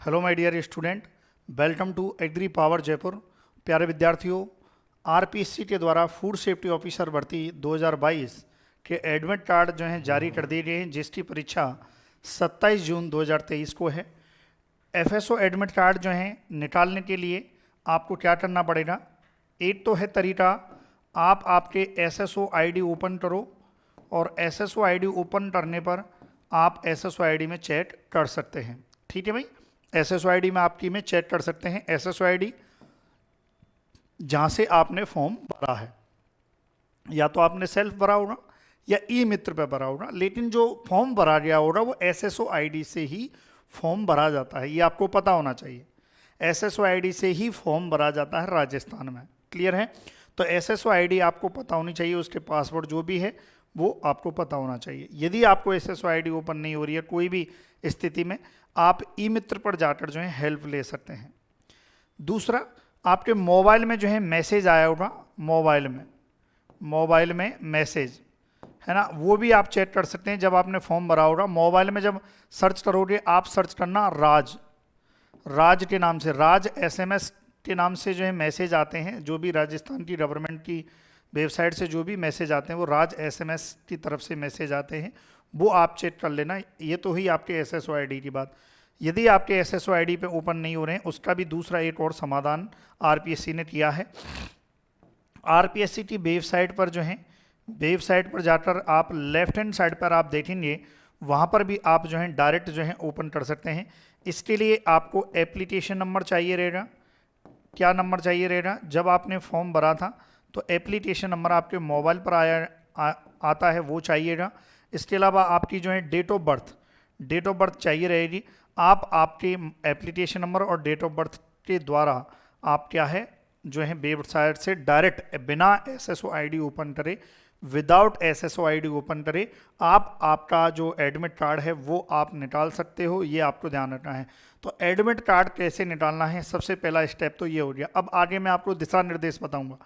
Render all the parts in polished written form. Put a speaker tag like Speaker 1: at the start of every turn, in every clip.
Speaker 1: Hello my dear student, welcome to agri power Jaipur. प्यारे विद्यार्थियों, RPSC के द्वारा फूड सेफ्टी ऑफिसर भर्ती 2022 के एडमिट कार्ड जो हैं जारी कर दिए गए हैं, जिसकी परीक्षा 27 जून 2023 को है। एफएसओ एडमिट कार्ड जो हैं निकालने के लिए आपको क्या करना पड़ेगा? एक तो है तरीका, आप आपके एसएसओ आईडी ओपन करो और एसएसओ आईडी ओपन करने पर आप एसएसओ आईडी में चेक कर सकते हैं। ठीक है भाई, एसएसओ आईडी में आपकी में चेक कर सकते हैं। एसएसओ आईडी जहाँ से आपने फॉर्म भरा है, या तो आपने सेल्फ भरा होगा या ई मित्र पे भरा होगा, लेकिन जो फॉर्म भरा गया होगा वो एसएसओ आईडी से ही फॉर्म भरा जाता है। ये आपको पता होना चाहिए, एसएसओ आईडी से ही फॉर्म भरा जाता है राजस्थान में। क्लियर है? तो एसएसओ आईडी आपको पता होनी चाहिए, उसके पासवर्ड जो भी है वो आपको पता होना चाहिए। यदि आपको एसएसओ आईडी ओपन नहीं हो रही है कोई भी स्थिति में, आप ई मित्र पर जाकर जो है हेल्प ले सकते हैं। दूसरा, आपके मोबाइल में जो है मैसेज आया होगा, मोबाइल में मैसेज है ना, वो भी आप चेक कर सकते हैं। जब आपने फॉर्म भरा होगा, मोबाइल में जब सर्च करोगे, आप सर्च करना राज के नाम से, राज एसएमएस के नाम से जो है मैसेज आते हैं। जो भी राजस्थान की गवर्नमेंट की वेबसाइट से जो भी मैसेज आते हैं वो राज एसएमएस की तरफ से मैसेज आते हैं, वो आप चेक कर लेना। ये तो ही आपके एसएसओ आईडी की बात। यदि आपके एसएसओ आईडी पे ओपन नहीं हो रहे हैं, उसका भी दूसरा एक और समाधान आरपीएससी ने किया है। आरपीएससी की वेबसाइट पर जो है, वेबसाइट पर जाकर आप लेफ्ट हैंड साइड पर आप देखेंगे, वहाँ पर भी आप जो है डायरेक्ट जो है ओपन कर सकते हैं। इसके लिए आपको एप्लीकेशन नंबर चाहिए रहेगा। क्या नंबर चाहिए रहेगा? जब आपने फॉर्म भरा था तो एप्लीकेशन नंबर आपके मोबाइल पर आता है, वो चाहिएगा। इसके अलावा आपकी जो है डेट ऑफ बर्थ चाहिए रहेगी। आप आपके एप्लीकेशन नंबर और डेट ऑफ बर्थ के द्वारा आप क्या है जो है वेबसाइट से डायरेक्ट बिना एसएसओ आईडी ओपन करे, विदाउट एसएसओ आईडी ओपन करे, आप आपका जो एडमिट कार्ड है वो आप निकाल सकते हो। ये आपको ध्यान रखना है। तो एडमिट कार्ड कैसे निकालना है, सबसे पहला स्टेप तो ये हो गया। अब आगे मैं आपको दिशा निर्देश बताऊंगा।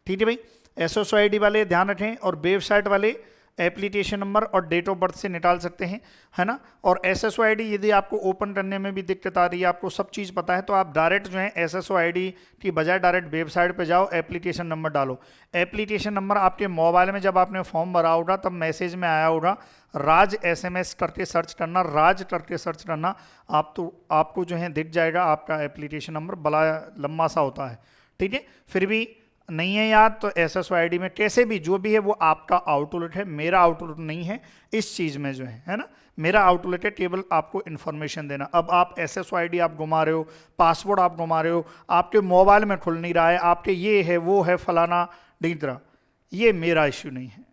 Speaker 1: ठीक है भाई, एसएसओ आईडी वाले ध्यान रखें और वेबसाइट वाले एप्लीकेशन नंबर और डेट ऑफ बर्थ से निकाल सकते हैं, है ना। और एसएसओ आईडी यदि आपको ओपन करने में भी दिक्कत आ रही है, आपको सब चीज़ पता है, तो आप डायरेक्ट जो है एसएसओ आईडी की बजाय डायरेक्ट वेबसाइट पे जाओ, एप्लीकेशन नंबर डालो। एप्लीकेशन नंबर आपके मोबाइल में जब आपने फॉर्म भरा होगा तब मैसेज में आया होगा, राज एसएमएस करके सर्च करना, राज करके सर्च करना, आपको जो है दिख जाएगा आपका एप्लीकेशन नंबर। बड़ा लंबा सा होता है, ठीक है। फिर भी नहीं है याद तो एसएसओ आईडी में कैसे भी जो भी है वो आपका आउटलेट है, मेरा आउटलेट नहीं है इस चीज़ में जो है ना, मेरा आउटलेट है केवल आपको इन्फॉर्मेशन देना। अब आप एसएसओ आईडी आप घुमा रहे हो, पासवर्ड आप घुमा रहे हो, आपके मोबाइल में खुल नहीं रहा है, आपके ये है वो है फलाना ढींचरा, ये मेरा इश्यू नहीं है।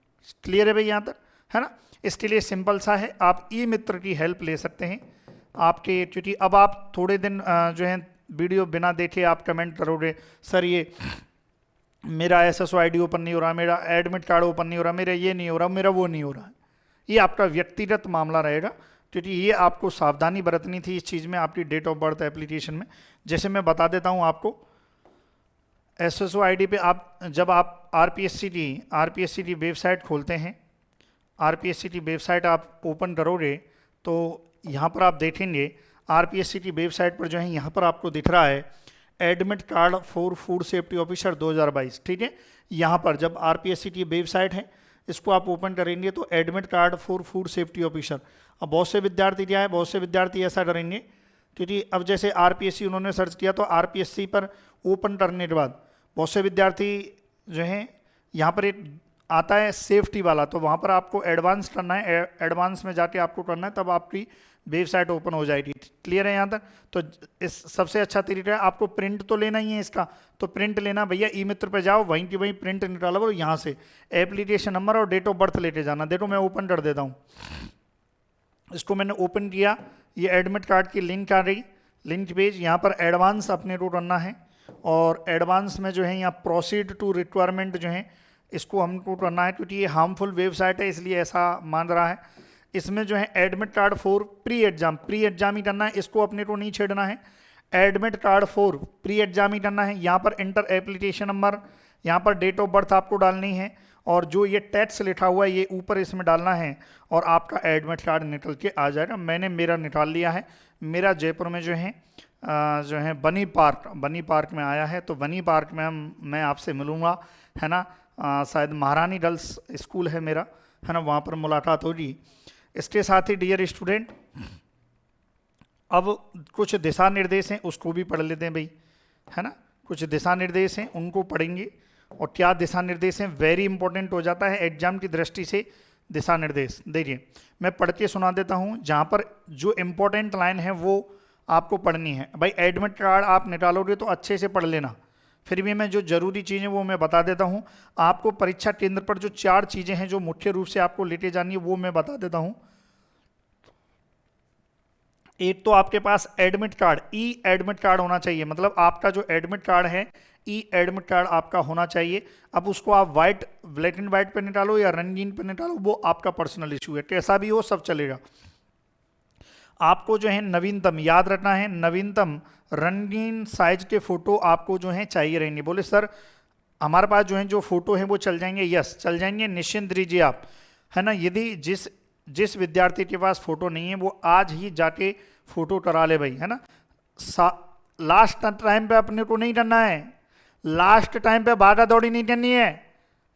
Speaker 1: क्लियर है भाई यहाँ तक, है ना। इसके लिए सिंपल सा है, आप ई मित्र की हेल्प ले सकते हैं आपके, क्योंकि अब आप थोड़े दिन जो है वीडियो बिना देखे आप कमेंट करोगे, सर ये मेरा एसएसओ आईडी ओपन नहीं हो रहा, मेरा एडमिट कार्ड ओपन नहीं हो रहा, मेरा ये नहीं हो रहा, मेरा वो नहीं हो रहा है। ये आपका व्यक्तिगत मामला रहेगा, क्योंकि ये आपको सावधानी बरतनी थी इस चीज़ में, आपकी डेट ऑफ बर्थ एप्लीकेशन में। जैसे मैं बता देता हूँ आपको, एसएसओ आईडी पे आप जब आप आरपीएससी की वेबसाइट खोलते हैं, आरपीएससी की वेबसाइट आप ओपन करोगे तो यहाँ पर आप देखेंगे आरपीएससी की वेबसाइट पर जो है यहाँ पर आपको दिख रहा है admit card for food safety officer 2022। ठीक है, यहाँ पर जब आरपीएससी की वेबसाइट है इसको आप ओपन करेंगे तो admit card for food safety officer. अब बहुत से विद्यार्थी क्या है, बहुत से विद्यार्थी ऐसा करेंगे, क्योंकि अब जैसे आरपीएससी उन्होंने सर्च किया तो आरपीएससी पर ओपन करने के बाद बहुत से विद्यार्थी जो हैं यहाँ पर एक आता है सेफ्टी वाला, तो वहाँ पर आपको एडवांस करना है, एडवांस में जाके आपको करना है, तब आपकी वेबसाइट ओपन हो जाएगी। क्लियर है यहाँ तक? तो इस सबसे अच्छा तरीका है, आपको प्रिंट तो लेना ही है इसका, तो प्रिंट लेना भैया, ई मित्र पे जाओ, वहीं की वहीं प्रिंट निकालो और यहाँ से एप्लीकेशन नंबर और डेट ऑफ बर्थ लेके जाना। देखो मैं ओपन कर देता हूँ, इसको मैंने ओपन किया, ये एडमिट कार्ड की लिंक आ रही, लिंक पेज, यहाँ पर एडवांस अपने को करना है और एडवांस में जो है यहाँ प्रोसीड टू रिक्वायरमेंट जो है इसको हमको करना है, क्योंकि ये हार्मफुल वेबसाइट है इसलिए ऐसा मान रहा है। इसमें जो है admit card for pre exam ही करना है, इसको अपने को नहीं छेड़ना है। Admit card for pre exam ही करना है। यहाँ पर इंटर एप्लीकेशन नंबर, यहाँ पर डेट ऑफ बर्थ आपको डालनी है और जो ये टैक्स लिखा हुआ है ये ऊपर इसमें डालना है और आपका एडमिट कार्ड निकल के आ जाएगा। मैंने मेरा निकाल लिया है। मेरा जयपुर में जो है बनी पार्क में आया है, तो बनी पार्क में मैं आपसे मिलूँगा, है ना। शायद महारानी गर्ल्स स्कूल है मेरा, है ना, वहाँ पर मुलाकात होगी। इसके साथ ही डियर स्टूडेंट, अब कुछ दिशा निर्देश हैं उसको भी पढ़ लेते हैं भाई, है ना। कुछ दिशा निर्देश हैं उनको पढ़ेंगे। और क्या दिशा निर्देश हैं, वेरी इंपॉर्टेंट हो जाता है एग्जाम की दृष्टि से दिशा निर्देश। देखिए मैं पढ़ के सुना देता हूँ, जहाँ पर जो इम्पोर्टेंट लाइन है वो आपको पढ़नी है। भाई एडमिट कार्ड आप निकालोगे तो अच्छे से पढ़ लेना, फिर भी मैं जो जरूरी चीज़ें वो मैं बता देता हूँ आपको। परीक्षा केंद्र पर जो 4 चीज़ें हैं जो मुख्य रूप से आपको लेके जानी है वो मैं बता देता हूँ। एक तो आपके पास एडमिट कार्ड, ई एडमिट कार्ड होना चाहिए, मतलब आपका जो एडमिट कार्ड है ई एडमिट कार्ड आपका होना चाहिए। अब उसको आप वाइट, ब्लैक एंड वाइट पे निकालो या रंगीन पे निकालो, वो आपका पर्सनल इशू है, कैसा भी हो सब चलेगा। आपको जो है नवीनतम याद रखना है, नवीनतम रंगीन साइज के फोटो आपको जो है चाहिए रहेंगे। बोले सर हमारे पास जो है जो फोटो है वो चल जाएंगे, यस चल जाएंगे, निश्चिंत रहिए आप, है ना। यदि जिस विद्यार्थी के पास फोटो नहीं है वो आज ही जाके फोटो करा ले भाई, है ना। लास्ट टाइम पे अपने को नहीं करना है, लास्ट टाइम पे भागा दौड़ी नहीं करनी है।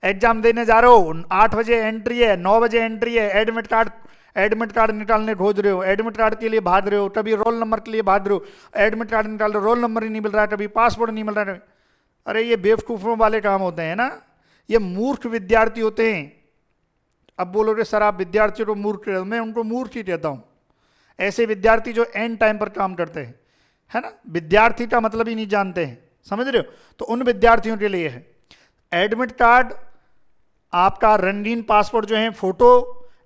Speaker 1: एग्जाम देने जा रहे हो, 8 बजे एंट्री है, 9 बजे एंट्री है, एडमिट कार्ड निकालने खोज रहे हो, एडमिट कार्ड के लिए भाग रहे हो, कभी रोल नंबर के लिए भाग रहे हो, एडमिट कार्ड निकाल रहे हो, रोल नंबर ही नहीं मिल रहा है, कभी पासपोर्ट नहीं मिल रहा है। अरे ये बेवकूफ़ों वाले काम होते हैं ना, ये मूर्ख विद्यार्थी होते हैं। अब बोलोगे सर आप विद्यार्थियों को मूर्ख कहते हो, मैं उनको मूर्ख ही कहता हूँ। ऐसे विद्यार्थी जो एंड टाइम पर काम करते हैं, है ना, विद्यार्थी का मतलब ही नहीं जानते हैं, समझ रहे हो, तो उन विद्यार्थियों के लिए है एडमिट कार्ड। आपका रंगीन पासपोर्ट जो है फोटो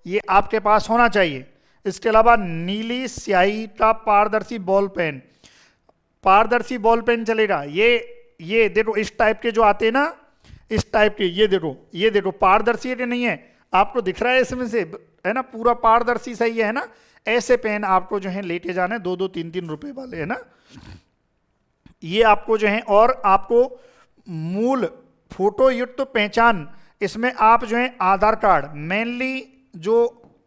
Speaker 1: ये आपके पास होना चाहिए। इसके अलावा नीली स्याही का पारदर्शी बॉल पेन, पारदर्शी बॉल पेन चलेगा। ये देखो इस टाइप के जो आते हैं ना, इस टाइप के, ये देखो पारदर्शी है नहीं है, आपको दिख रहा है इसमें से, है ना, पूरा पारदर्शी सही है ना। ऐसे पेन आपको जो है लेके जाने, 2-2, 3-3 रुपए वाले, है ना। ये आपको जो है, और आपको मूल फोटो युक्त पहचान, इसमें आप जो है आधार कार्ड, मेनली जो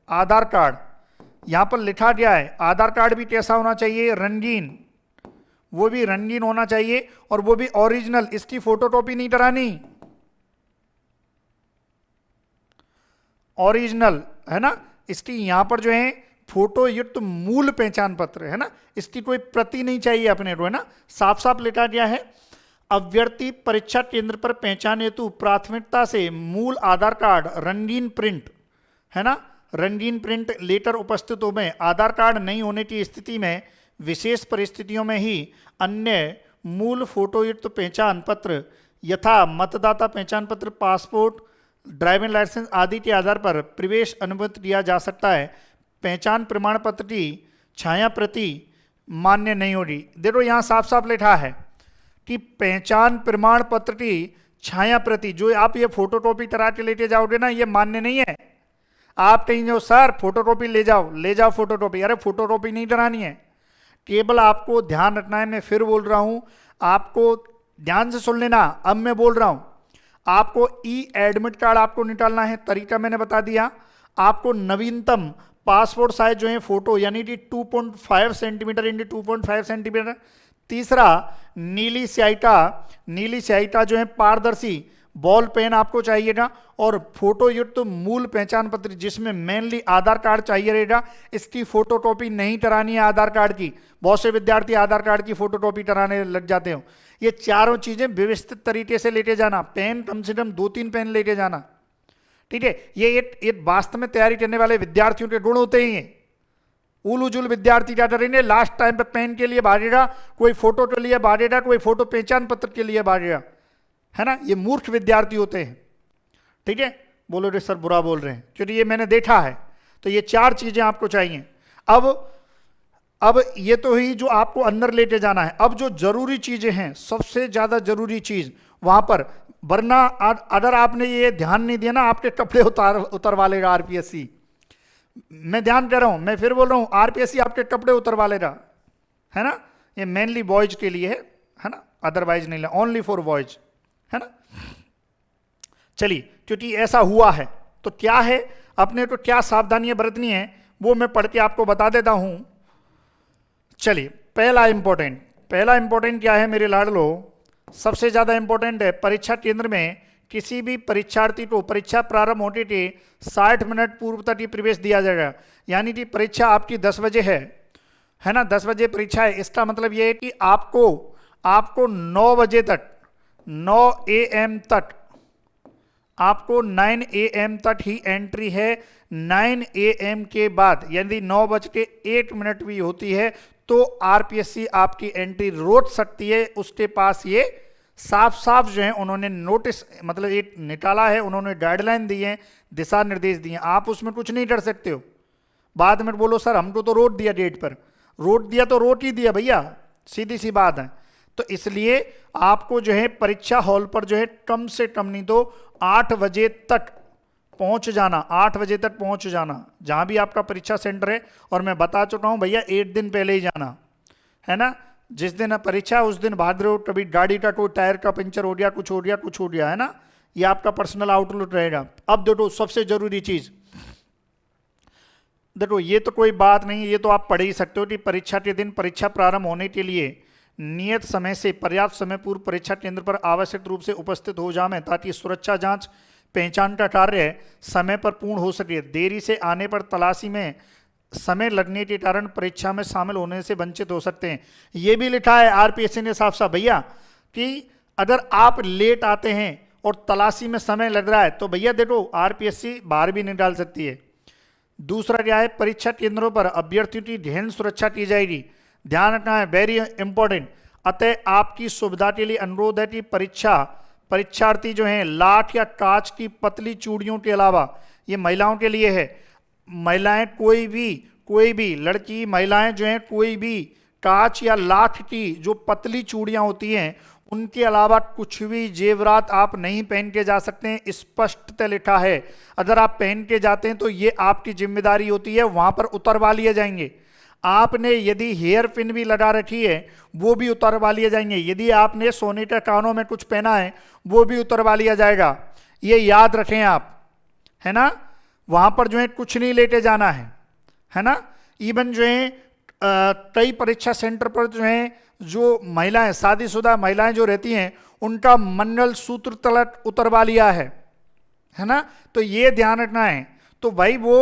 Speaker 1: आधार कार्ड यहां पर लिखा गया है, आधार कार्ड भी कैसा होना चाहिए, रंगीन, वो भी रंगीन होना चाहिए और वो भी ओरिजिनल, इसकी फोटोकॉपी नहीं करानी, ओरिजिनल, है ना। इसकी यहां पर जो है फोटो युक्त मूल पहचान पत्र, है ना, इसकी कोई प्रति नहीं चाहिए अपने को, है ना, साफ साफ लिखा गया है। अभ्यर्थी परीक्षा केंद्र पर पहचान हेतु प्राथमिकता से मूल आधार कार्ड रंगीन प्रिंट, है ना, रंगीन प्रिंट लेटर उपस्थित हो में, आधार कार्ड नहीं होने की स्थिति में विशेष परिस्थितियों में ही अन्य मूल फोटोयुक्त पहचान पत्र यथा मतदाता पहचान पत्र, पासपोर्ट, ड्राइविंग लाइसेंस आदि के आधार पर प्रवेश अनुमति दिया जा सकता है। पहचान प्रमाण पत्र की छाया प्रति मान्य नहीं होगी। देखो यहाँ साफ साफ लिखा है कि पहचान प्रमाण पत्र की छाया प्रति, जो आप ये फोटोकॉपी करा के लेके जाओगे ना, ये मान्य नहीं है। आप कहीं जाओ सर फोटोकॉपी ले जाओ फोटोकॉपी, अरे फोटोकॉपी नहीं करानी है, केवल आपको ध्यान रखना है। मैं फिर बोल रहा हूं, आपको ध्यान से सुन लेना, अब मैं बोल रहा हूं, आपको ई एडमिट कार्ड आपको निकालना है, तरीका मैंने बता दिया। आपको नवीनतम पासपोर्ट साइज जो है फोटो, यानी कि 2.5 सेंटीमीटर इंटू 2.5 सेंटीमीटर। तीसरा नीली स्याही का जो है पारदर्शी बॉल पेन आपको चाहिएगा, और फोटो युक्त मूल पहचान पत्र जिसमें मेनली आधार कार्ड चाहिए रहेगा। इसकी फोटोकॉपी नहीं करानी है आधार कार्ड की, बहुत से विद्यार्थी आधार कार्ड की फोटोकॉपी कराने लग जाते हो। ये चारों चीजें व्यवस्थित तरीके से लेके जाना, पेन कम से कम 2-3 पेन लेके जाना, ठीक है। ये एक वास्तव में तैयारी करने वाले विद्यार्थियों के गुण होते ही हैं। उलूजुल विद्यार्थी क्या करेंगे, लास्ट टाइम पे पेन के लिए भागेगा, कोई फोटो के लिए भागेगा, कोई फोटो पहचान पत्र के लिए भागेगा, है ना। ये मूर्ख विद्यार्थी होते हैं, ठीक है। बोलो रे सर बुरा बोल रहे हैं, क्योंकि ये मैंने देखा है। तो ये 4 चीजें आपको चाहिए। अब ये तो ही जो आपको अंदर लेके जाना है। अब जो जरूरी चीजें हैं, सबसे ज्यादा जरूरी चीज वहां पर, वरना अगर आपने ये ध्यान नहीं दिया ना, आपके कपड़े उतरवा लेगा आरपीएससी। मैं ध्यान कर रहा हूं, मैं फिर बोल रहा हूं, आरपीएससी आपके कपड़े उतरवा लेगा, है ना। ये मेनली बॉयज के लिए है ना, अदरवाइज नहीं, ओनली फॉर बॉयज, है ना। चलिए क्योंकि ऐसा हुआ है। तो क्या है, अपने तो क्या सावधानियां बरतनी है वो मैं पढ़ के आपको बता देता हूं। चलिए, पहला इंपॉर्टेंट क्या है मेरे लाडलो, सबसे ज्यादा इंपॉर्टेंट है, परीक्षा केंद्र में किसी भी परीक्षार्थी को परीक्षा प्रारंभ होने के 60 मिनट पूर्व तक ही प्रवेश दिया जाएगा। यानी कि परीक्षा आपकी 10 बजे है ना, 10 बजे परीक्षा है। इसका मतलब यह है कि आपको 9 बजे तक, 9 AM तक, आपको 9 AM तक ही एंट्री है। 9 AM के बाद यदि 9:01 भी होती है तो आरपीएससी आपकी एंट्री रोक सकती है। उसके पास ये साफ साफ जो है उन्होंने नोटिस, मतलब एक निकाला है, उन्होंने गाइडलाइन दी है, दिशा निर्देश दिए, आप उसमें कुछ नहीं कर सकते हो। बाद में बोलो सर हमको तो रोक दिया डेट पर, रोक दिया तो रोक ही दिया भैया, सीधी सी बात है। तो इसलिए आपको जो है परीक्षा हॉल पर जो है कम से कम नहीं तो 8 बजे तक पहुंच जाना, 8 बजे तक पहुंच जाना जहां भी आपका परीक्षा सेंटर है। और मैं बता चुका हूं भैया, 1 दिन पहले ही जाना है ना। जिस दिन परीक्षा उस दिन भाद्रो, कभी गाड़ी का कोई टायर का पंचर हो गया, कुछ हो गया है ना, ये आपका पर्सनल आउटलुक रहेगा। अब देखो सबसे जरूरी चीज, देखो ये तो कोई बात नहीं, ये तो आप पढ़ ही सकते हो कि परीक्षा के दिन परीक्षा प्रारंभ होने के लिए नियत समय से पर्याप्त समय पूर्व परीक्षा केंद्र पर आवश्यक रूप से उपस्थित हो जाए, ताकि सुरक्षा जांच पहचान का कार्य समय पर पूर्ण हो सके। देरी से आने पर तलाशी में समय लगने के कारण परीक्षा में शामिल होने से वंचित हो सकते हैं। ये भी लिखा है आरपीएससी ने साफ साफ भैया कि अगर आप लेट आते हैं और तलाशी में समय लग रहा है तो भैया देखो आरपीएससी बाहर भी नहीं डाल सकती है। दूसरा क्या है, परीक्षा केंद्रों पर अभ्यर्थियों की गहन सुरक्षा की जाएगी, ध्यान रखना है, वेरी इंपॉर्टेंट। अतः आपकी सुविधा के लिए अनुरोध है कि परीक्षार्थी जो हैं लाठ या कांच की पतली चूड़ियों के अलावा, ये महिलाओं के लिए है, महिलाएं कोई भी लड़की महिलाएं जो हैं कोई भी कांच या लाठ की जो पतली चूड़ियां होती हैं उनके अलावा कुछ भी जेवरात आप नहीं पहन के जा सकते हैं, स्पष्टतः लिखा है। अगर आप पहन के जाते हैं तो ये आपकी जिम्मेदारी होती है, वहां पर उतरवा लिए जाएंगे। आपने यदि हेयर पिन भी लगा रखी है वो भी उतरवा लिए जाएंगे, यदि आपने सोने के कानों में कुछ पहना है वो भी उतरवा लिया जाएगा। ये याद रखें आप, है ना। वहां पर जो है कुछ नहीं लेके जाना है ना। इवन जो है कई परीक्षा सेंटर पर जो है जो महिलाएं, शादीशुदा महिलाएं जो रहती हैं उनका मंगल सूत्र तलक उतरवा लिया है ना। तो ये ध्यान रखना है। तो भाई वो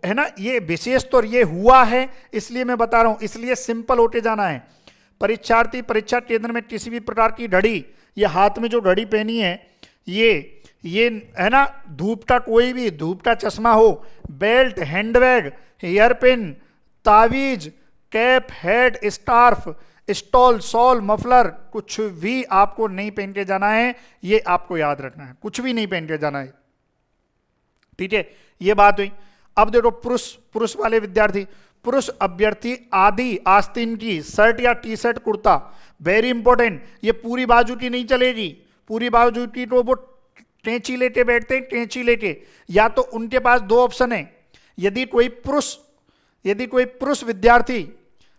Speaker 1: है ना, ये विशेष तौर ये हुआ है इसलिए मैं बता रहा हूं, इसलिए सिंपल होके जाना है। परीक्षार्थी परीक्षा केंद्र में किसी भी प्रकार की घड़ी, ये हाथ में जो घड़ी पहनी है ये है ना, धूप का चश्मा हो, बेल्ट, हैंडबैग, हेयर पिन, तावीज, cap, head, scarf, stole, shawl, muffler, कुछ भी आपको नहीं पहन के जाना है। ये आपको याद रखना है, कुछ भी नहीं पहन के जाना है, ठीक है। ये बात हुई। अब देखो पुरुष वाले विद्यार्थी, पुरुष अभ्यर्थी आदि आस्तीन की शर्ट या T shirt kurta, very important, ये पूरी बाजू की नहीं चलेगी। पूरी बाजू की तो वो कैंची लेके बैठते हैं, कैंची लेके, या तो उनके पास 2 ऑप्शन है। यदि कोई पुरुष विद्यार्थी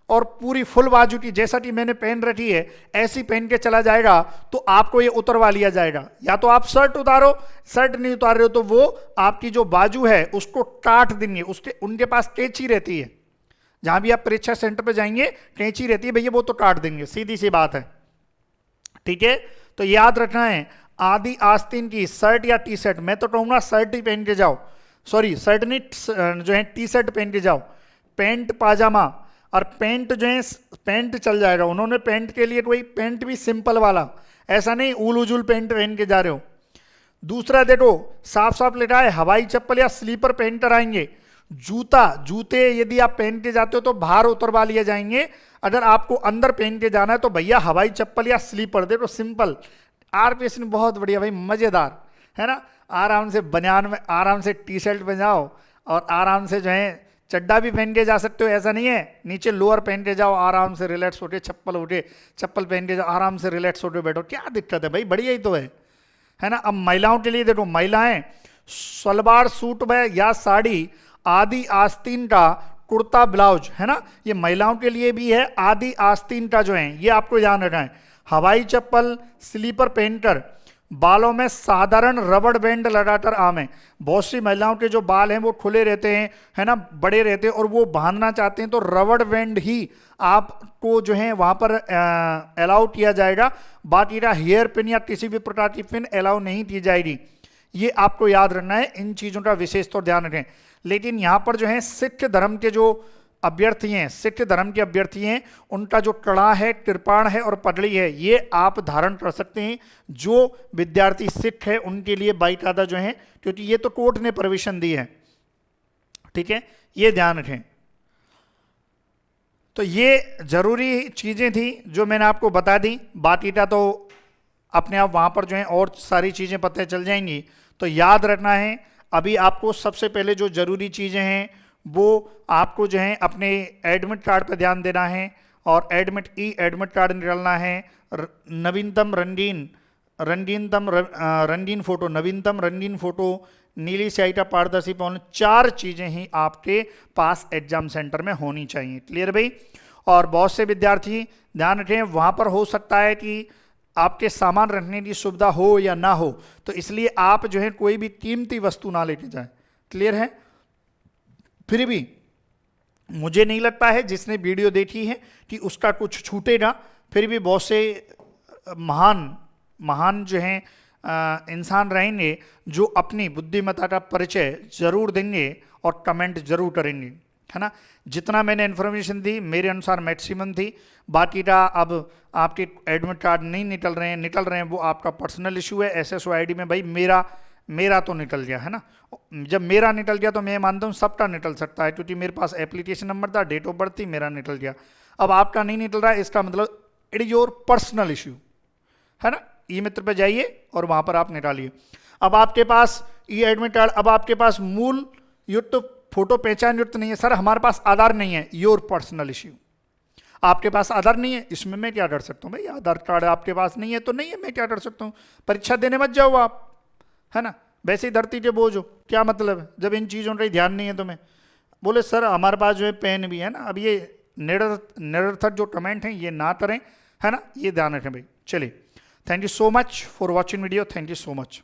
Speaker 1: और पूरी फुल बाजू की जैसा कि मैंने पहन रखी है ऐसी पहन के चला जाएगा तो आपको ये उतरवा लिया जाएगा। या तो आप शर्ट उतारो, शर्ट नहीं उतार रहे हो तो वो आपकी जो बाजू है उसको काट देंगे। उनके पास कैंची रहती है, जहां भी आप परीक्षा सेंटर पे जाएंगे कैंची रहती है भैया, वो तो काट देंगे, सीधी सी बात है, ठीक है। तो याद रखना है, आदि आस्तीन की शर्ट या टी शर्ट, मैं तो कहूंगा शर्ट ही पहन के जाओ, सॉरी शर्ट नहीं, जो है टी शर्ट पहन के जाओ। पैंट पाजामा और पैंट जो है पैंट चल जाएगा, उन्होंने पैंट के लिए कोई पैंट भी सिंपल वाला, ऐसा नहीं उल उजुल पैंट पहन के जा रहे हो। दूसरा देखो साफ साफ लिखा है हवाई चप्पल या स्लीपर पहन कर आएंगे। जूते यदि आप पहन के जाते हो तो बाहर उतरवा लिए जाएंगे। अगर आपको अंदर पहन के जाना है तो भैया हवाई चप्पल या स्लीपर, देखो सिंपल। आरपीएससी ने बहुत बढ़िया भाई, मजेदार है ना। आराम से बनियान में आराम से टी शर्ट में जाओ और आराम से जो है चड्डा भी पहन के जा सकते हो, ऐसा नहीं है। नीचे लोअर पहन के जाओ, आराम से रिलैक्स होके, चप्पल पहन के जाओ, आराम से रिलैक्स होके बैठो, क्या दिक्कत है भाई, बढ़िया ही तो है ना। अब महिलाओं के लिए देखो, महिलाएं सलवार सूट में या साड़ी आदि आस्तीन का कुर्ता ब्लाउज, है ना, ये महिलाओं के लिए भी है। आदि आस्तीन का जो है ये आपको ध्यान रखना है। हवाई चप्पल स्लीपर पहनकर बालों में साधारण रबड़ बैंड लगाकर आम है। बहुत सी महिलाओं के जो बाल हैं वो खुले रहते हैं, है ना, बड़े रहते हैं, और वो बांधना चाहते हैं तो रबड़ बैंड ही आपको जो है वहां पर अलाउ किया जाएगा। बाकी का हेयर पिन या किसी भी प्रकार की पिन अलाउ नहीं की जाएगी। ये आपको याद रखना है, इन चीजों का विशेष तौर ध्यान रखें। लेकिन यहाँ पर जो है सिख धर्म के जो अभ्यर्थी हैं, सिख धर्म के अभ्यर्थी हैं, उनका जो कड़ा है, कृपाण है और पगड़ी है, ये आप धारण कर सकते हैं। जो विद्यार्थी सिख है उनके लिए बाकायदा जो है, क्योंकि ये तो कोर्ट ने परमिशन दी है, ठीक है, ये ध्यान रखें। तो ये जरूरी चीजें थी जो मैंने आपको बता दी। बाकी का तो अपने आप वहां पर जो है और सारी चीजें पता चल जाएंगी। तो याद रखना है, अभी आपको सबसे पहले जो जरूरी चीजें हैं वो आपको जो है अपने एडमिट कार्ड पर ध्यान देना है, और एडमिट कार्ड निकालना है। नवीनतम रंगीन फोटो, नवीनतम रंगीन फोटो, नीली स्याही का पारदर्शी पौन, 4 चीजें ही आपके पास एग्जाम सेंटर में होनी चाहिए। क्लियर भाई? और बहुत से विद्यार्थी ध्यान रखें, वहां पर हो सकता है कि आपके सामान रखने की सुविधा हो या ना हो, तो इसलिए आप जो है कोई भी कीमती वस्तु ना लेके जाए। क्लियर है? फिर भी मुझे नहीं लगता है जिसने वीडियो देखी है कि उसका कुछ छूटेगा। फिर भी बहुत से महान जो हैं इंसान रहेंगे जो अपनी बुद्धिमत्ता का परिचय जरूर देंगे और कमेंट जरूर करेंगे, है ना। जितना मैंने इन्फॉर्मेशन दी मेरे अनुसार मैक्सिमम थी। बाकी का अब आपके एडमिट कार्ड नहीं निकल रहे हैं वो आपका पर्सनल इशू है। SSO ID में भाई मेरा तो निकल गया, है ना। जब मेरा निकल गया तो मैं मानता हूँ सबका निकल सकता है, क्योंकि मेरे पास एप्लीकेशन नंबर था, डेट ऑफ बर्थ थी, मेरा निकल गया। अब आपका नहीं निकल रहा है, इसका मतलब it is your personal issue, है ना। ई मित्र पे जाइए और वहां पर आप निकालिए। अब आपके पास ई एडमिट कार्ड, अब आपके पास मूल युक्त फोटो पहचान युक्त नहीं है। सर हमारे पास आधार नहीं है, योर पर्सनल इश्यू। आपके पास आधार नहीं है, इसमें मैं क्या कर सकता हूँ भाई? आधार कार्ड आपके पास नहीं है तो नहीं है, मैं क्या कर सकता हूँ? परीक्षा देने मत जाओ आप, है ना। वैसे ही धरती के बोझ हो, क्या मतलब है जब इन चीज़ों का ध्यान नहीं है तुम्हें। बोले सर हमारे पास जो है पेन भी है ना। अब ये निरर्थक जो कमेंट हैं ये ना करें, है ना, ये ध्यान रखें भाई। चलिए, thank you so much for watching video, thank you so much.